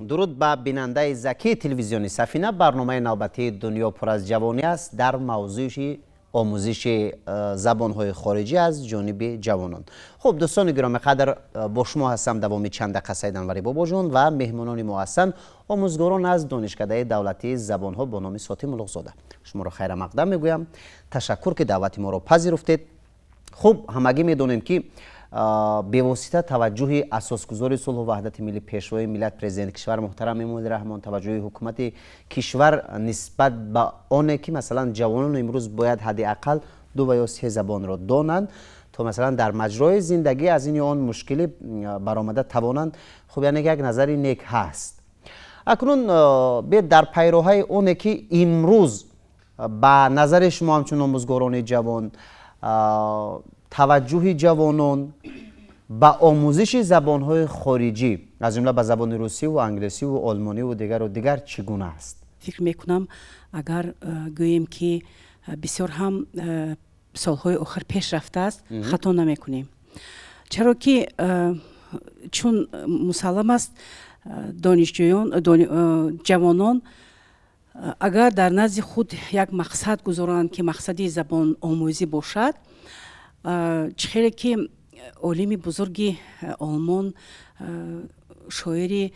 درود به بیننده زکی تلویزیونی سفینه. برنامه نوبتی دنیا پر از جوانی است در موضوع آموزش زبان‌های خارجی از جانب جوانان. خب دوستان گرامی قدر، با شما هستم دوامی چند دقیقه سیدنوری بابا جون و مهمانان ما هستند آموزگاران از دانشکده دولتی زبان‌ها با نام ساتی ملغزاده. شما را خیر مقدم میگویم. تشکر که دعوت ما را پذیرفتید. خب همگی میدونیم که به واسطه توجه اساسگذار صلح و وحدت ملی پیشوای ملت پرزیدنت کشور محترم امام رحمان، توجه حکومت کشور نسبت به آنه که مثلا جوانان امروز باید حداقل 2 و یا 3 زبان را دانند تا مثلا در مجرای زندگی از این آن مشکلی برآمده توانند. خب یعنی یک نظری نیک هست. اکنون به در پیروهای اونه که امروز به نظر شما همچون آموزگاران جوان توجه جوانان به آموزش زبان‌های خارجی از جمله به زبان روسی و انگلیسی و آلمانی و دیگر چگونه است؟ فکر میکنم اگر گوییم که بسیار هم سالهای آخر پیش رفته است خطا نمیکنیم، چرا که چون مسلم است دانشجویان جوانان اگر در نزد خود یک مقصد گذارند که مقصدی زبان آموزی باشد، خیلی که عالم بزرگی آلمان شاعری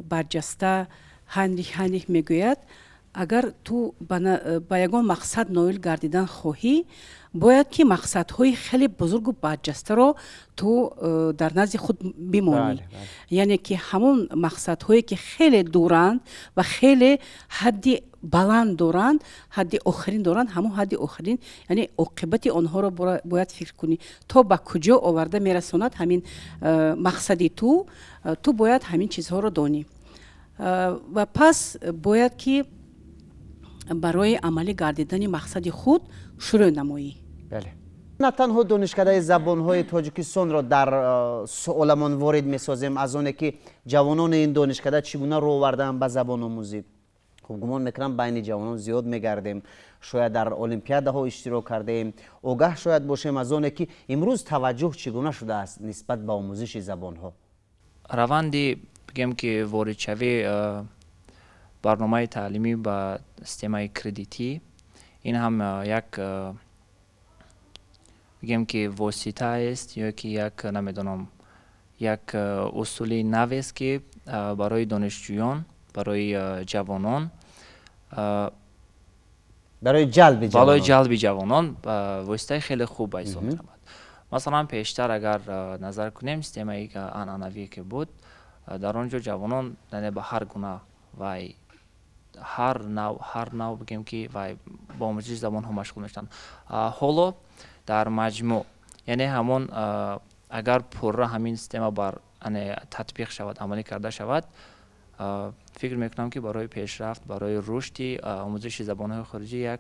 برجسته هنریخ میگوید اگر تو با یگان مقصد نایل گردیدن خواهی باید که مقصدهای خیلی بزرگ و برجسته را تو در نزد خود بمانی. یعنی که همون مقصدهایی که خیلی دورند و خیلی حدی بلند دارند، حدی آخرین دارند، همون حدی آخرین یعنی عاقبت آنها را باید فکر کنی تا به کجا آورده میرساند همین مقصدی تو باید همین چیزها را دانی و پس باید که برای عملی گردیدن مقصد خود شروع نمایی. بله. نه تنها دانشکده زبان‌های تاجیکستان را در سوالمان وارد می‌سازیم از آنه که جوانان این دانشکده چگونه رو آوردن به زبان آموزی. خب گمان میکنم بین جوانان زیاد میگردیم، شاید در المپیادها اشتراک کردیم، آگاه شاید باشیم از آنه که امروز توجه چگونه شده است نسبت به آموزش زبان‌ها. روندی بگم که وارد شوی برنامه تعلیمی با سیستم کردیتی این هم یک بگم که واسطه است یا که یک نمیدونم یک اصولی نو است که برای دانشجویان، برای جوانان، برای جلب جوانان واسطه خیلی خوب به حساب می‌آمد. مثلا پیشتر اگر نظر کنیم سیستمی که عنعنوی که بود در آنجا جوانان یعنی به هر گونه و هر نوع بگیم که با آموزش زبان ها مشغول میشن. حالا در مجموع یعنی همون اگر پره همین سیستم بر تطبیق شود، عملی کرده شود، فکر میکنم که برای پیشرفت، برای رشد آموزش زبان های خارجی یک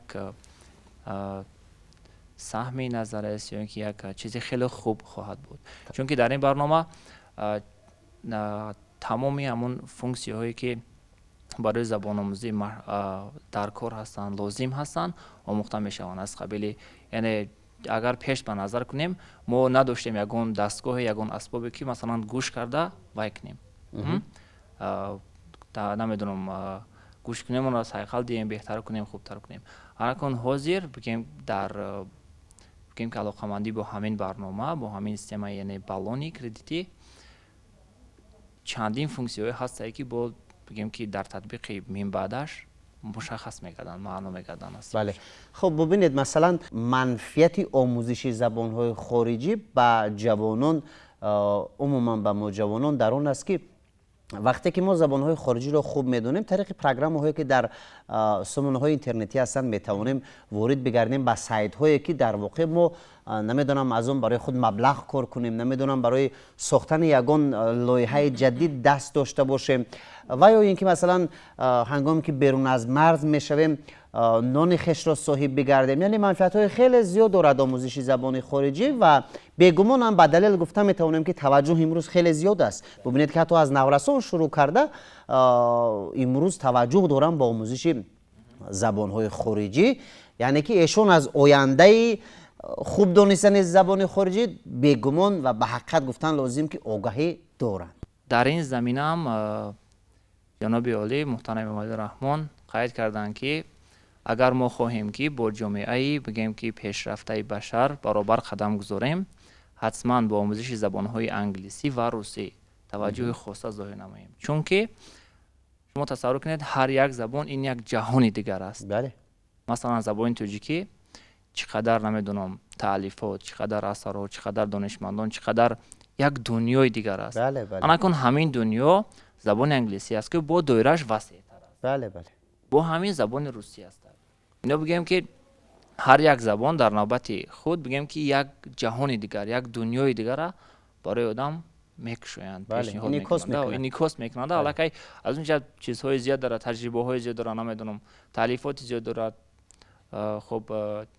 سهمی نظر است یا اینکه یک چیز خیلی خوب خواهد بود. چون که در این برنامه تمامی همون فونکسی هایی که برای زبان آموزی در کار هستند، لازم هستند آموخته میشوند. از قبیل یعنی اگر پیش به نظر کنیم ما نداشتیم یگان دستگاه، یگان اسبابی که مثلا گوش کرده وای کنیم، نمیدونم گوش کنیم اون را سایقل دیم بهتر کنیم، خوبتر کنیم. الان حاضر بگیم که علاقه‌مندی با همین برنامه، با همین سیستم یعنی بالونی کردیتی چندین فونکسیون هست که با بگیم که در تطبیق میم بعدش مشخص میگردن، معلوم میگردن است. بله. خب ببینید مثلا منفیت آموزش زبان‌های خارجی به جوانان، عموما به ما جوانان در اون است که وقتی که ما زبان‌های خارجی رو خوب میدونیم، طریق پروگرام‌هایی که در سامانه‌های اینترنتی هستن میتوانیم وارد بگردیم به سایت‌هایی که در واقع ما نمیدونم از اون برای خود مبلغ کار کنیم، نمیدونم برای ساختن یگان لایحه جدید دست داشته باشیم و یا اینکه مثلا هنگامی که بیرون از مرز میشویم نان خویش را صاحب بگردیم. یعنی منفعت‌های خیلی زیاد دارد آموزش زبان خارجی و بیگمان هم به دلیل گفتم میتوانیم که توجه امروز خیلی زیاد است. ببینید که حتی از نورسان شروع کرده امروز توجه دارن با آموزش زبان‌های خارجی. یعنی که ایشون از آینده خوب دانستن زبان خارجی بیگمان و به حقیقت گفتن لازم که آگاهی دارن. در این زمینه هم ҷаноби олӣ муҳтарами Эмомалӣ Раҳмон қайд карданд ки агар мо хоҳем ки бо ҷомеаи бигем ки пешрафтаи башар баробар қадам гузорем, ҳатман бо омӯзиши забонҳои англисӣ ва русӣ таваҷҷӯҳи хоса зоҳир намоем. Чунки шумо тасаввур кунед, ҳар як забон ин як ҷаҳони дигар аст. Масалан, забони тоҷикӣ чӣ қадар намедонам таълифот, чӣ қадар асарҳо, чӣ қадар донишмандон, чӣ қадар як дунёи дигар аст. Анакун ҳамин дунё забони англисӣ аст ки бо доирааш васеътар аст. Бо ҳамин забони русӣ аст. Ино бигем ки ҳар як забон дар навбати худ бигем ки як ҷаҳони дигар, як дунёи дигара барои одам мекушоянд, пешниҳод мекунанд, инъикос мекунанд. Аллакай аз он ҷиҳат чизҳои зиёд дорад, таҷрибаҳои зиёд дорад, намедонам таълифоти зиёд дорад. خب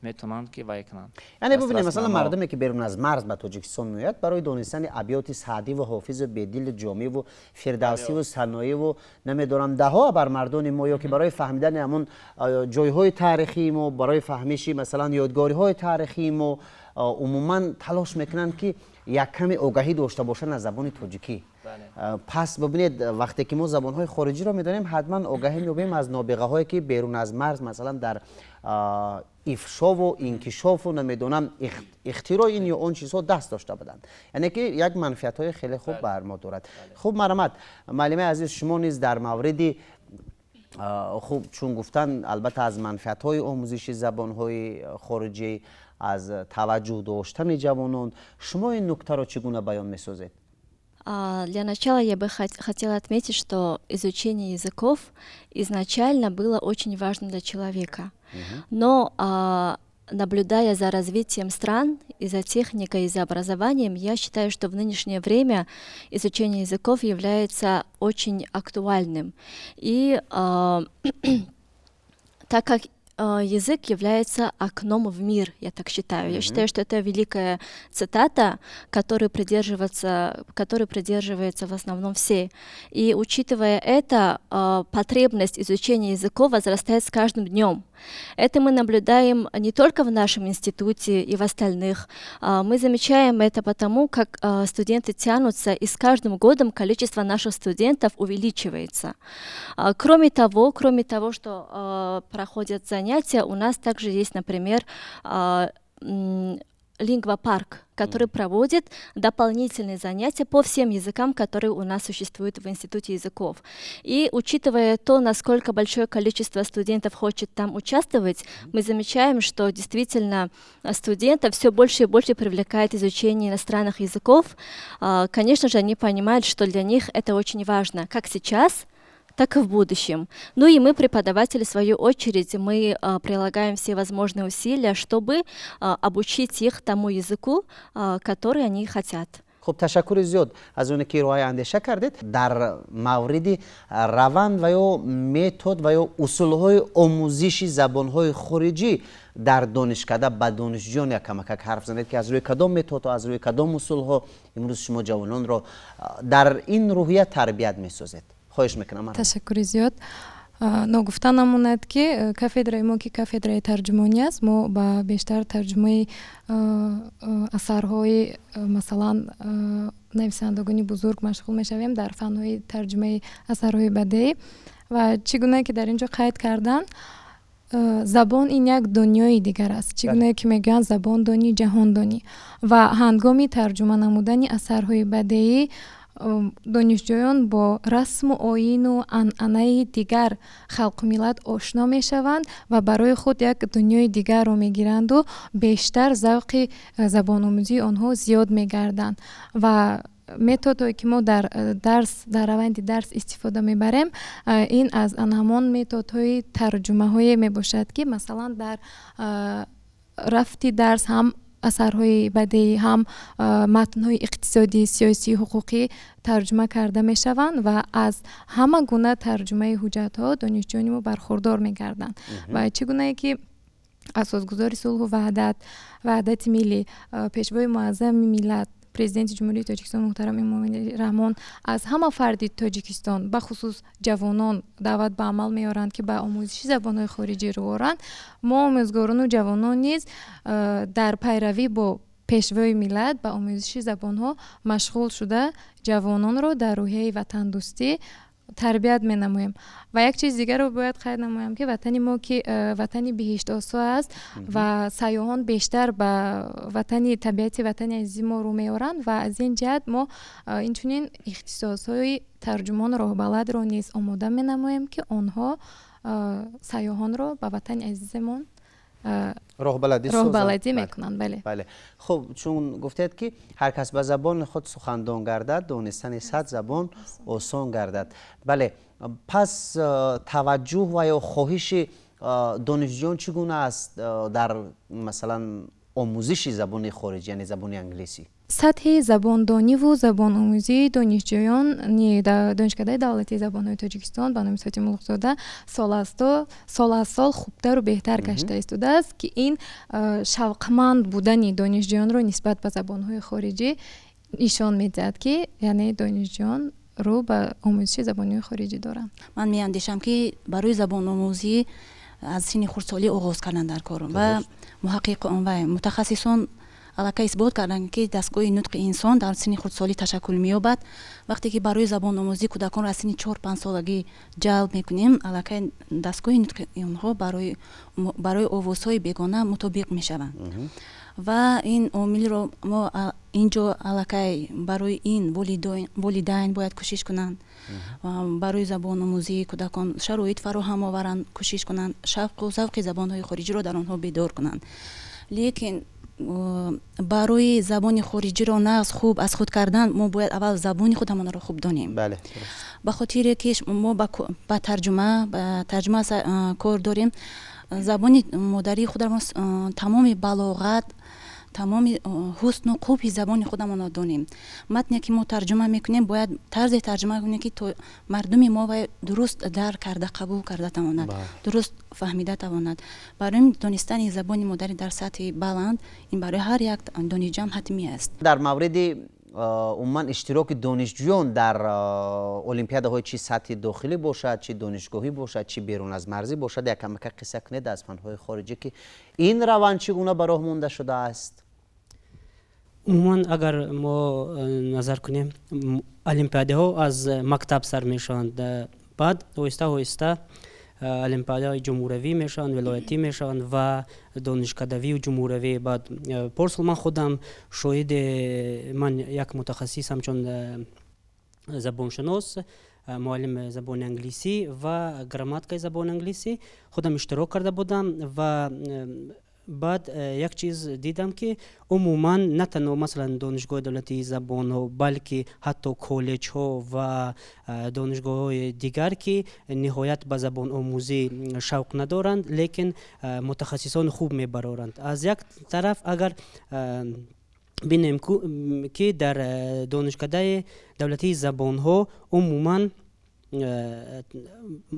میتونند که وای کنند. یعنی ببینید مثلا مردمی که بیرون از مرز به تاجیکستان میاد برای دانستن ابیات سعدی و حافظ و بدیل جامی و فردوسی و ثنایی و نمیدونم ده ها بر مردان ما یا که برای فهمیدن همون جایهای تاریخی ما، برای فهمیش مثلا یادگاری های تاریخی ما عموما تلاش میکنند که یک کمی آگاهی داشته باشن از زبان تاجیکی. پس ببینید وقتی که ما زبان‌های خارجی رو می‌دانیم حتما آگاهی می‌یابیم از نابغه‌هایی که بیرون از مرز مثلا در افشا و انکشاف و نمیدونم اختراع این یا اون چیزها دست داشته بودند. یعنی که یک منفعت‌های خیلی خوب بر ما دارد. خوب مرحمت معلمه عزیز، شما نیز در موردی خوب چون گفتن البته از منفعت‌های آموزش زبان‌های خارجی، از توجه داشتن جوانان، شما این نکته رو چگونه بیان می‌سازید؟ Для начала я бы хотела отметить, что изучение языков изначально было очень важно для человека. Но наблюдая за развитием стран, и за техникой, и за образованием, я считаю, что в нынешнее время изучение языков является очень актуальным. И так как язык является окном в мир, я так считаю. Я считаю, что это великая цитата, которой придерживается в основном все. И учитывая это, потребность изучения языков возрастает с каждым днем. Это мы наблюдаем не только в нашем институте и в остальных. Мы замечаем это потому, как студенты тянутся, и с каждым годом количество наших студентов увеличивается. Кроме того, что проходят занятия, у нас также есть, например, лингвопарк, который проводит дополнительные занятия по всем языкам, которые у нас существуют в Институте языков. И учитывая то, насколько большое количество студентов хочет там участвовать, мы замечаем, что действительно студентов все больше и больше привлекает изучение иностранных языков. Конечно же, они понимают, что для них это очень важно, как сейчас, так и в будущем. Ну и мы, преподаватели, в свою очередь, мы прилагаем все возможные усилия, чтобы обучить их тому языку, который они хотят. خب تشکر زیاد از اون که راه اندیشه کردید در مورد روند و یا متد و یا اصولهای آموزش زبانهای خارجی در دانشکده به دانشجویان یک کمک حرف زنید که از روی کدام متد و از روی کدام اصولها امروز شما جوانان را در این روحیه تربیت می‌سازید. خواهش میکنم. تشکر زیاد. نگفتن نموند که کافدرای ما که کافدرای ترجمانی است، ما با بیشتر ترجمه اثرهای مثلا نویسندگانی بزرگ مشغول میشویم در فنهای ترجمه اثرهای بدیعی و چگونه که در اینجا قید کردن زبان این یک دنیای دیگر است. چگونه که میگن زبان دانی جهان دانی و هنگامی ترجمه نمودن اثرهای بدیعی دانشجویان با رسم و آیین و عنعنه دیگر خلق و ملت آشنا میشوند و برای خود یک دنیای دیگر رو میگیرند و بیشتر ذوق زبان آموزی آنها زیاد میگردند و متدی که ما در روند درس استفاده میبریم این از همان متدهای ترجمه های میباشد که مثلا در رفتی درس هم اثرهای بدیعی هم متن‌های اقتصادی، سیاسی، حقوقی ترجمه کرده میشوند و از همه گونه ترجمه حجت‌ها دانشجویان ما برخوردار میگردند و چگونه که اساسگذار صلح و وحدت ملی، پیشوای معظم ملت پرزیدنت جمهوری تاجیکستان محترم امامعلی رحمان از همه فرد تاجیکستان به خصوص جوانان دعوت به عمل میارند که به آموزش زبان‌های خارجی رو برند. ما آموزگاران و جوانان نیز در پیروی با پیشوای ملت به آموزش زبان‌ها مشغول شده جوانان رو در روحیه وطن دوستی тарбият менамоем. ва як чиз дигарро бояд қайд намоям ки ватани мо ки ватани биҳиштосо аст ва сайёҳон бештар ба ватани табиати ватани азизи мо рӯ меоранд ва аз ин ҷиҳат мо инчунин ихтисосҳои тарҷумон роҳбаладро низ омода менамоем ки онҳо сайёҳонро ба ватани азизамон роҳбаладӣ мекунанд. бале. хуб чун гуфтед ки ҳар кас ба забони худ сухандон гардад, донистани 100 забон осон гардад. бале, пас таваҷҷӯҳ ва ё хоҳиши донишҷӯён чӣ гуна аст дар масалан омӯзиши забони хориҷӣ, яъне забони англисӣ? сатҳи забондониву забономӯзии донишҷӯёни донишкадаи давлатии забонҳои Тоҷикистон ба номи Соати Муллухзода сол аз сол хубтару беҳтар гашта истодааст ки ин шавқманд будани донишҷӯёнро нисбат ба забонҳои хориҷӣ нишон медиҳад ки яъне донишҷӯён рӯ ба омӯзиши забонҳои хориҷӣ доранд. ман меандешам ки барои забономӯзӣ аз синни хурдсолӣ оғоз кардан дар кор ва муҳаққиқон ва мутахассисон аллакай исбот карданд ки дастгоҳи нутқи инсон дар синни хурдсолӣ ташаккул меёбад. вақте ки барои забономӯзӣ кӯдаконро аз синни 4-5 солагӣ ҷалб мекунем, аллакай дастгоҳи нутқи онҳо барои овозҳои бегона мутобиқ мешаванд. ва ин омилро мо инҷо аллакай барои ин волидайн бояд кӯшиш кунанд, барои забономӯзии кӯдакон шароит фароҳам оваранд, кӯшиш кунанд шавқу завқи забонҳои хориҷиро дар онҳо бедор кунанд. лекин барои забони хориҷиро нағз хуб аз худ кардан мо бояд аввал забони худамонро хуб донем. ба хотире ки мо ба тарҷума кор дорем, забони модарии худамон тамоми балоғат, тамоми ҳусну қубҳи забони худамонро донем. матне ки мо тарҷума мекунем бояд тарзе тарҷума кунем ки то мардуми мо дуруст дарк карда қабул карда тавонад, дуруст фаҳмида тавонад. барои донистани забони модарӣ дар сатҳи баланд ин барои ҳар як донишҷӯ ҳатмӣ аст. дар мавриди умуман иштироки донишҷӯён дар олимпиадаҳои чи сатҳи дохилӣ бошад, чи донишгоҳӣ бошад, чи берун аз марзӣ бошад, якамака қисса кунед аз фанҳои хориҷӣ ки ин раванд чӣ гуна ба роҳ монда шудааст? умуман агар мо назар кунем, олимпиадаҳо аз мактаб сар мешаванд, баъд оҳиста оҳиста олимпиадаҳои ҷумҳуравӣ мешаванд, вилоятӣ мешаванд ва донишкадавию ҷумҳуравӣ. баъд порсол ман худам шоҳиди, ман як мутахассисам чун забоншинос, муаллим забони англисӣ ва грамматикаи забони англисӣ худам иштирок карда будам ва баъд як чиз дидам ки умуман на танҳо масалан донишгоҳи давлатии забонҳо, балки ҳатто коллеҷҳо ва донишгоҳҳои дигар ки ниҳоят ба забономӯзӣ шавқ надоранд, лекин мутахассисони хуб мебароранд. аз як тараф агар бинем ки дар донишкадаи давлатии забонҳо умуман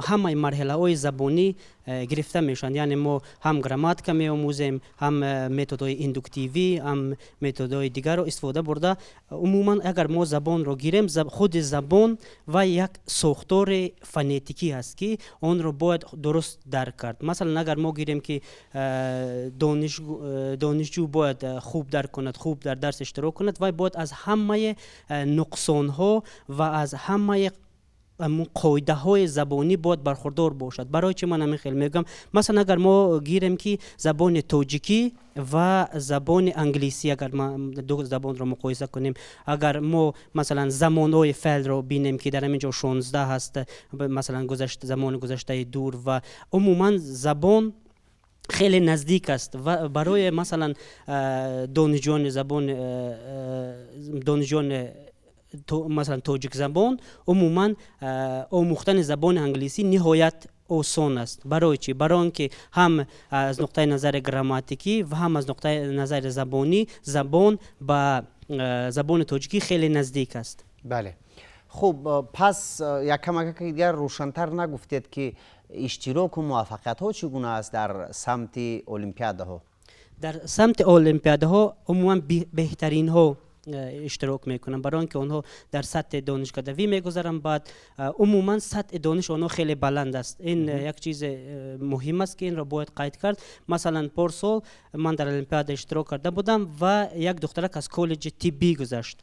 ҳамаи марҳилаҳои забонӣ гирифта мешаванд, яъне мо ҳам грамматика меомӯзем, ҳам методҳои индуктивӣ, ҳам методҳои дигарро истифода бурда. умуман агар мо забонро гирем, худи забон ва як сохтори фонетикӣ аст ки онро бояд дуруст дарк кард. масалан агар мо гирем ки донишҷӯ бояд хуб дарк кунад, хуб дар дарс иштирок кунад, вай бояд аз ҳамаи нуқсонҳо ва аз ҳамаи қоидаҳои забонӣ бояд бархурдор бошад. барои чӣ ман ҳамин хел мегӯям? масалан агар мо гирем ки забони тоҷикӣ ва забони англисӣ, агар ду забонро муқоиса кунем, агар мо масалан замонҳои феълро бинем ки дар ҳамин ҷо 16 ҳаст, масалан замони гузаштаи дур, ва умуман забон хеле наздик аст ва барои масалан донишҷӯёни масалан тоҷик забон умуман омӯхтани забони англисӣ ниҳоят осон аст. барои чӣ? барои он ки ҳам аз нуқтаи назари грамматикӣ ва ҳам аз нуқтаи назари забонӣ забон ба забони тоҷикӣ хеле наздик аст. бале, хуб, пас якамака дигар рӯшантар нагуфтед ки иштироку муваффақиятҳо чӣ гуна аст дар самти олимпиадаҳо? дар самти олимпиадаҳо умуман беҳтаринҳо иштирок мекунанд, барои он ки онҳо дар сатҳи донишкадавӣ мегузаранд. баъд умуман сатҳи дониш онҳо хеле баланд аст. ин як чизи муҳим аст ки инро бояд қайд кард. масалан порсол ман дар олимпиада иштирок карда будам ва як духтарак аз коллеҷи тиббӣ гузашт.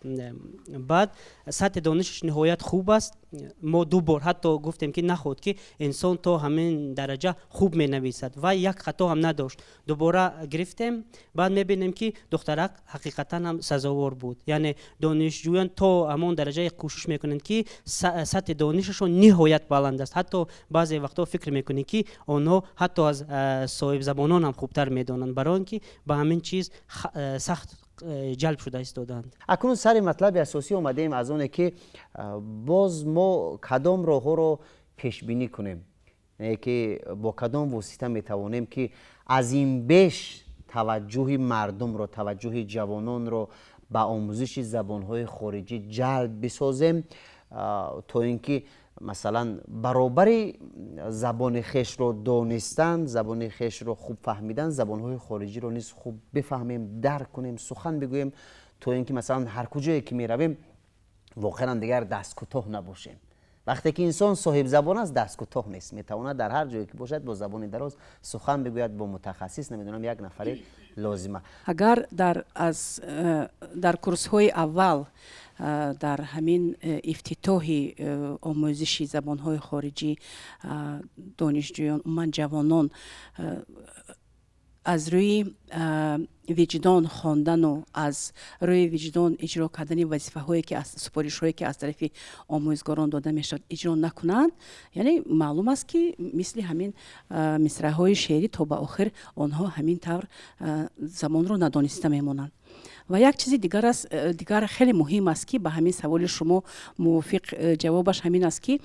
баъд сатҳи донишаш ниҳоят хуб аст мо ду бор ҳатто гуфтем ки наход ки инсон то ҳамин дараҷа хуб менависад ва як хато ҳам надошт. Дубора гирифтем, баъд мебинем ки духтарак ҳақиқатан ҳам сазовор буд. Яъне донишҷӯён то ҳамон дараҷае кӯшиш мекунанд ки сатҳи донишашон ниҳоят баланд аст. ҳатто баъзе вақтҳо фикр мекунем ки онҳо ҳатто аз соҳибзабонон ҳам хубтар медонанд, барои он ки ба ҳамин чиз сахт ҷалб шуда истоданд. акнун сари матлаби асосӣ омадаем аз оне ки боз мо кадом роҳҳоро пешбинӣ кунем, ки бо кадом восита метавонем ки аз ин беш таваҷҷӯҳи мардумро, таваҷҷӯҳи ҷавононро ба омӯзиши забонҳои хориҷӣ ҷалб бисозем, то ин ки масалан баробари забони хешро донистан, забони хешро хуб фаҳмидан, забонҳои хориҷиро низ хуб бифаҳмем, дарк кунем, сухан бигӯем, то ин ки масалан ҳар куҷое ки меравем воқеан дигар дасткӯтоҳ набошем. вақте ки инсон соҳибзабон аст, дасткӯтоҳ нест, метавонад дар ҳар ҷое ки бошад бо забони дароз сухан бигӯяд, бо мутахассис, намедонам як нафаре лозима. агар дар курсҳои аввал дар ҳамин ифтитоҳи омӯзиши забонҳои хориҷӣ донишҷӯён, умуман ҷавонон аз рӯи виҷдон хондану аз рӯи виҷдон иҷро кардани вазифаҳое ки супоришҳое ки аз тарафи омӯзгорон дода мешавад иҷро накунанд, яъне маълум аст ки мисли ҳамин мисраъҳои шеърӣ то ба охир онҳо ҳамин тавр забонро надониста мемонанд. ва як чизи дигар хеле муҳим аст ки ба ҳамин саволи шумо мувофиқ ҷавобаш ҳамин аст ки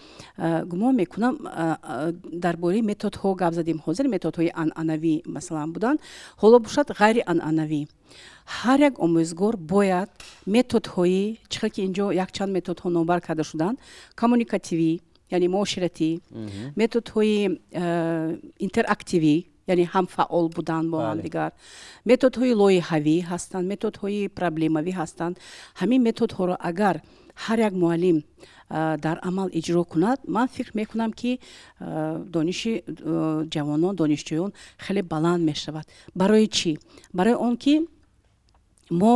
гумон мекунам дар бораи методҳо гап задем ҳозир, методҳои анъанавӣ масалан буданд, ҳоло бошад ғайри анъанавӣ. ҳар як омӯзгор бояд методҳои чихел ки инҷо якчанд методҳо номбар карда шуданд, коммуникативӣ яъне муоширатӣ, методҳои интерактивӣ яъне ҳамфаъол будан бо ҳамдигар, методҳои лоиҳавӣ ҳастанд, методҳои проблемавӣ ҳастанд. ҳамин методҳоро агар ҳар як муаллим дар амал иҷро кунад, ман фикр мекунам ки дониши ҷавонон, донишҷӯён хеле баланд мешавад. барои чӣ? барои он ки мо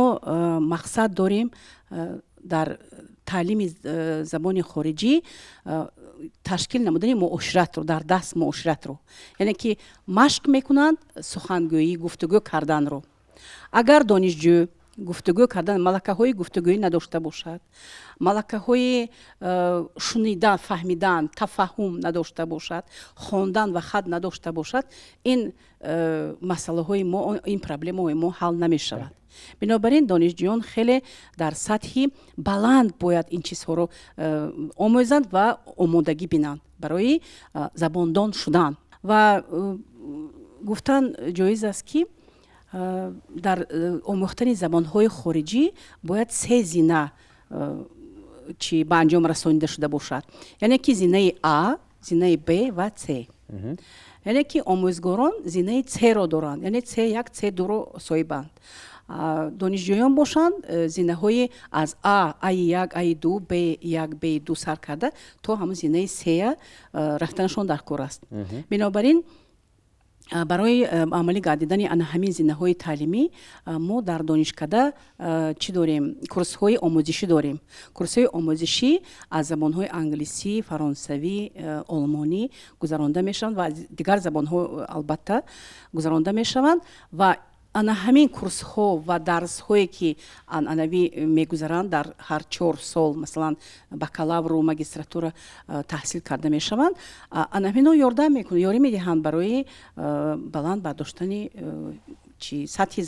мақсад дорем дар таълими забони хориҷӣ ташкил намудани муоширатро, дар даст муоширатро, яъне ки машқ мекунанд сухангӯӣ, гуфтугӯ карданро. агар донишҷӯ гуфтугӯ кардан малакаҳои гуфтугӯӣ надошта бошад, малакаҳои шунидан, фаҳмидан, тафаҳум надошта бошад, хондан ва хат надошта бошад, ин масъалаҳои мо, ин проблемаҳои мо ҳал намешавад. бинобар ин донишҷӯён хеле дар сатҳи баланд бояд ин чизҳоро омӯзанд ва омодагӣ бинанд барои забондон шудан. ва гуфтан ҷоиз аст ки дар омӯхтани забонҳои хориҷӣ бояд се зина чи ба анҷом расонида шуда бошад, яъне ки зинаи А, зинаи Б ва С. яъне ки омӯзгорон зинаи С-ро доранд, яъне С1, С2-ро соҳибанд. донишҷӯён бошанд зинаҳои аз А, А1, А2, Б1, Б2 сар карда то ҳамон зинаи С рафтанашон дар кор аст. бинобар ин барои амалӣ гардидани ҳамин зинаҳои таълимӣ мо дар донишкада чӣ дорем? Курсҳои омӯзишӣ дорем. Курсҳои омӯзишӣ аз забонҳои англисӣ, фаронсавӣ, олмонӣ гузаронда мешаванд ва дигар забонҳо албатта гузаронда мешаванд ва ана ҳамин курсҳо ва дарсҳое ки анъанавӣ мегузаранд дар ҳар 4 сол масалан бакалавру магистратура таҳсил карда мешаванд, ана ҳамино ёрдам мекунад, ёрӣ медиҳанд барои баланд бардоштани сатҳи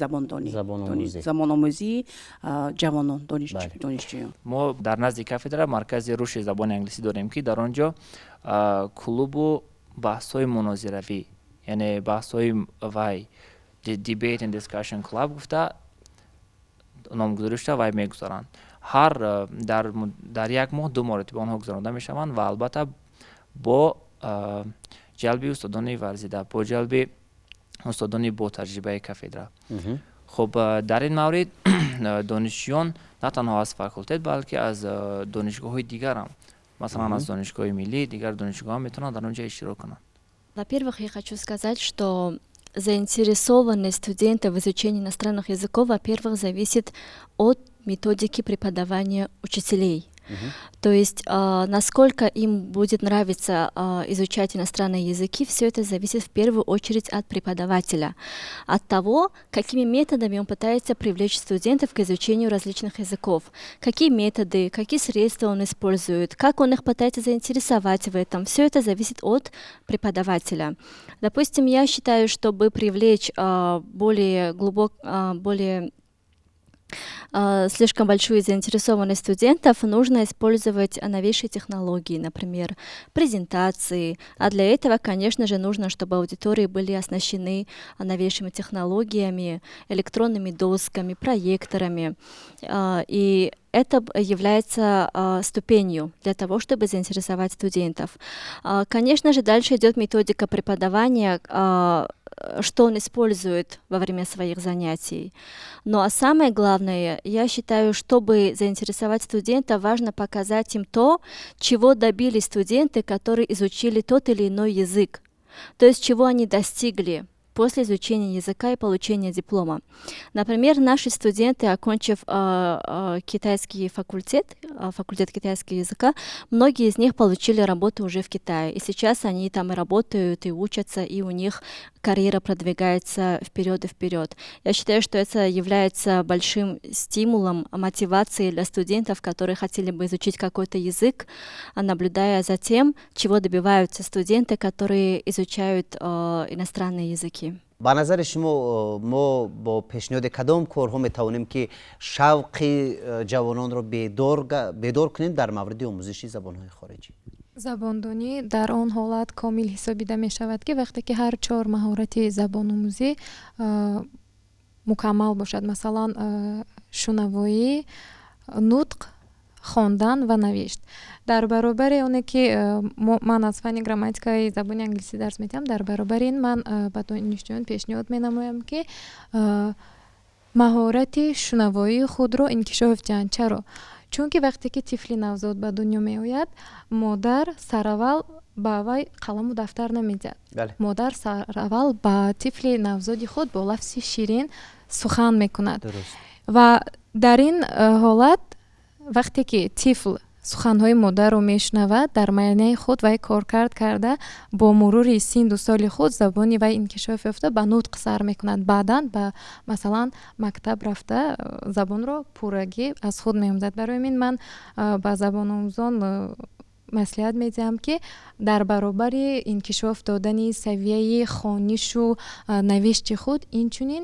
забономӯзии ҷавонон, донишҷӯён. мо дар назди кафедра маркази рушди забони англисӣ дорем ки дар он ҷо клубу баҳсҳои мунозиравӣ, яъне баҳсҳои вай Debate and Discussion Club гуфта номгузорӣ шуда вай мегузаранд. ҳар дар як моҳ 2 маротиба онҳо гузаронда мешаванд ва албатта бо ҷалби устодони варзида, бо ҷалби устодони бо таҷрибаи кафедра. хуб дар ин маврид донишҷӯён на танҳо аз факултет, балки аз донишгоҳҳои дигар ҳам, масалан аз донишгоҳи миллӣ, дигар донишгоҳҳо метавонанд дар он ҷо иштирок кунанд. Во-первых, я хочу сказать, что заинтересованность студентов в изучении иностранных языков, во-первых, зависит от методики преподавания учителей. То есть, насколько им будет нравиться изучать иностранные языки, все это зависит в первую очередь от преподавателя, от того, какими методами он пытается привлечь студентов к изучению различных языков, какие методы, какие средства он использует, как он их пытается заинтересовать в этом. Все это зависит от преподавателя. Допустим, я считаю, чтобы привлечь более слишком большую заинтересованность студентов, нужно использовать новейшие технологии, например, презентации. А для этого, конечно же, нужно, чтобы аудитории были оснащены новейшими технологиями, электронными досками, проекторами. И это является ступенью для того, чтобы заинтересовать студентов. Конечно же, дальше идет методика преподавания, что он использует во время своих занятий. Ну а самое главное, я считаю, чтобы заинтересовать студентов, важно показать им то, чего добились студенты, которые изучили тот или иной язык. То есть, чего они достигли после изучения языка и получения диплома. Например, наши студенты, окончив китайский факультет китайского языка, многие из них получили работу уже в Китае. И сейчас они там и работают, и учатся, и у них карьера продвигается вперед и вперед. Я считаю, что это является большим стимулом, мотивацией для студентов, которые хотели бы изучить какой-то язык, наблюдая за тем, чего добиваются студенты, которые изучают иностранные языки. ба назари шумо мо бо пешниҳоди кадом корҳо метавонем ки шавқи ҷавононро бедор кунем дар мавриди омӯзиши забонҳои хориҷӣ? забондонӣ дар он ҳолат комил ҳисобида мешавад ки вақте ки ҳар 4 маҳорати забономӯзӣ мукаммал бошад, масалан шунавоӣ, нутқ, хондан ва навишт. дар баробари оне ки ман аз фанни грамматикаи забони англисӣ дарс медиҳам, дар баробари ин ман ба донишҷӯён пешниҳод менамоям ки маҳорати шунавоии худро инкишоф диҳанд. Чаро? Чунки вақте ки тифли навзод ба дунё меояд, модар сараввал ба вай қаламу дафтар намедиҳад. Модар сараввал ба тифли навзоди худ бо лафзи ширин сухан мекунад. Ва дар ин ҳолат вақте ки тифл суханҳои модарро мешунавад, дар майнаи худ вай коркард карда, бо мурури синду соли худ забони вай инкишоф ёфта ба нутқ сар мекунад. Баъдан ба масалан мактаб рафта забонро пуррагӣ аз худ меомзад. Барои ин ман ба забономӯзон маслиҳат медиҳам ки дар баробари инкишоф додани савияи хонишу навишти худ инчунин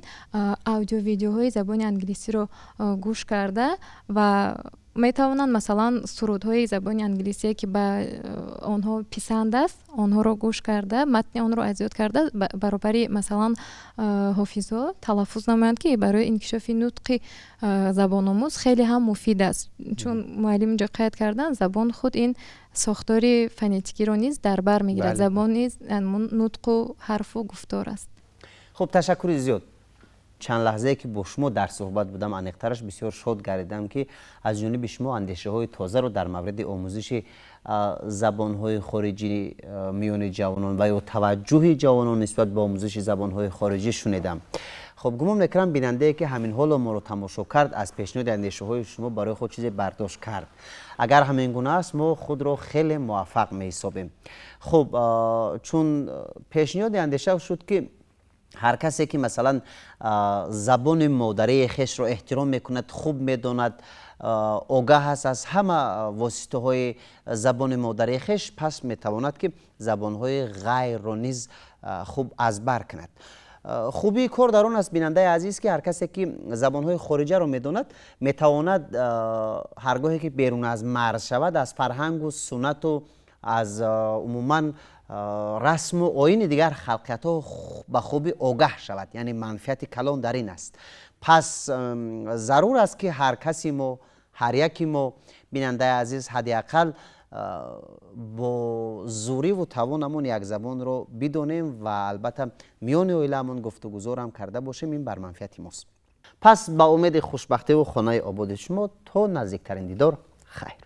аудиовидеоҳои забони англисиро гӯш карда ва метавонанд масалан сурудҳои забони англисие ки ба онҳо писанд аст, онҳоро гӯш карда, матни онро азёд карда баробари масалан ҳофизҳо талаффуз намоянд, ки барои инкишофи нутқи забономӯз хеле ҳам муфид аст. Чун муаллим инҷо қайд кардан, забон худ ин сохтори фонетикиро низ дар бар мегирад. Забон низ нутқу ҳарфу гуфтор аст. хуб, ташаккури зиёд. чанд лаҳзае ки бо шумо дар суҳбат будам, аниқтараш бисёр шод гардидам ки аз ҷониби шумо андешаҳои тозаро дар мавриди омӯзиши забонҳои хориҷӣ миёни ҷавонон ва ё таваҷҷӯҳи ҷавонон нисбат ба омӯзиши забонҳои хориҷӣ шунидам. хуб, гумон мекунам бинандае ки ҳамин ҳоло моро тамошо кард, аз пешниҳоди андешаҳои шумо барои худ чизе бардошт кард. агар ҳамин гуна аст, мо худро хеле муваффақ меҳисобем. хуб, чун пешниҳоди андеша шуд ки ҳар касе ки масалан забони модарии хешро эҳтиром мекунад, хуб медонад, огаҳ аст аз ҳама воситаҳои забони модарии хеш, пас метавонад ки забонҳои ғайрро низ хуб аз бар кунад. хубии кор дар он аст, бинандаи азиз, ки ҳар касе ки забонҳои хориҷаро медонад, метавонад ҳаргоҳе ки берун аз марз шавад, аз фарҳангу суннату аз умуман расму оини дигар халқиятҳо ба хубӣ огаҳ шавад. яъне манфиати калон дар ин аст. пас зарур аст ки ҳар каси мо, ҳар яки мо, бинандаи азиз, ҳадди ақал бо зӯриву тавонамон як забонро бидонем ва албатта миёни оилаамон гуфтугузорам карда бошем. ин бар манфиати мост. пас ба умеди хушбахтиву хонаи ободи шумо то наздиктарин дидор, хайр.